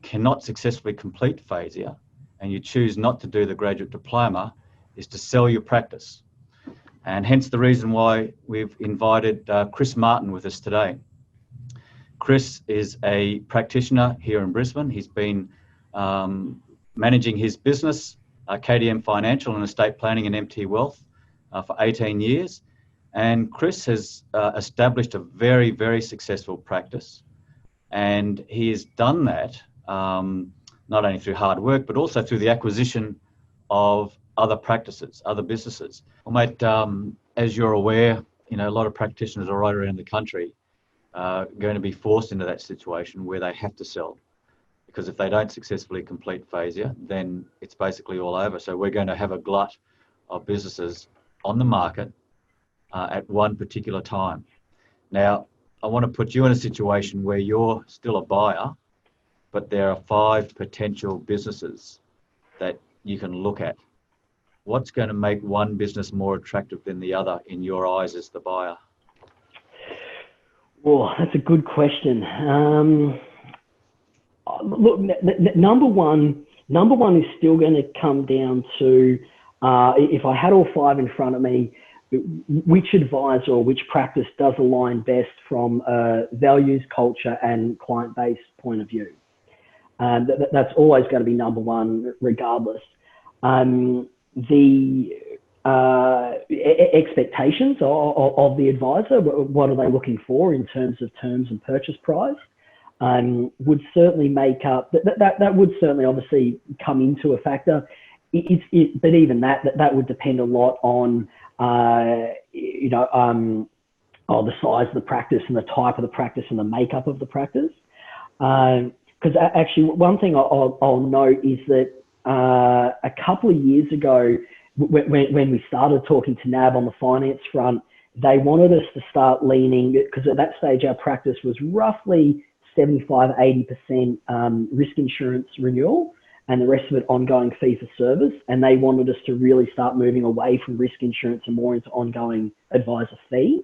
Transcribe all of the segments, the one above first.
cannot successfully complete FASEA and you choose not to do the graduate diploma is to sell your practice. And hence the reason why we've invited Kris Martin with us today. Kris is a practitioner here in Brisbane. He's been managing his business, KDM Financial and Estate Planning and MT Wealth for 18 years. And Kris has established a very, very successful practice. And he has done that not only through hard work, but also through the acquisition of other practices, other businesses. Well, mate, as you're aware, a lot of practitioners are right around the country going to be forced into that situation where they have to sell. Because if they don't successfully complete FASEA, then it's basically all over. So we're going to have a glut of businesses on the market at one particular time. Now, I want to put you in a situation where you're still a buyer, but there are 5 potential businesses that you can look at. What's going to make one business more attractive than the other in your eyes as the buyer? Well, that's a good question. Look, number one is still going to come down to, if I had all 5 in front of me, which advisor or which practice does align best from a values, culture and client base point of view. That's always going to be number one regardless. The expectations of the advisor, what are they looking for in terms of terms and purchase price, would certainly make up, that would certainly obviously come into a factor. But even that would depend a lot on, the size of the practice and the type of the practice and the makeup of the practice. Because actually one thing I'll note is that a couple of years ago, when we started talking to NAB on the finance front, they wanted us to start leaning, because at that stage our practice was roughly 75–80% risk insurance renewal and the rest of it ongoing fee for service. And they wanted us to really start moving away from risk insurance and more into ongoing advisor fee.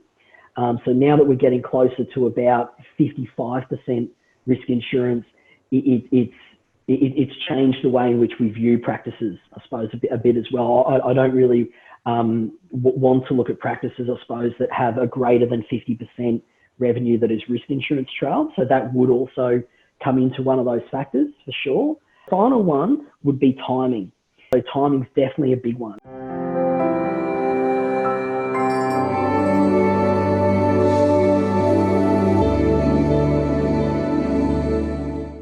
So now that we're getting closer to about 55% risk insurance, it's changed the way in which we view practices, I suppose, a bit as well. I don't really want to look at practices, I suppose, that have a greater than 50% revenue that is risk insurance trailed. So that would also come into one of those factors for sure. Final one would be timing. So timing's definitely a big one.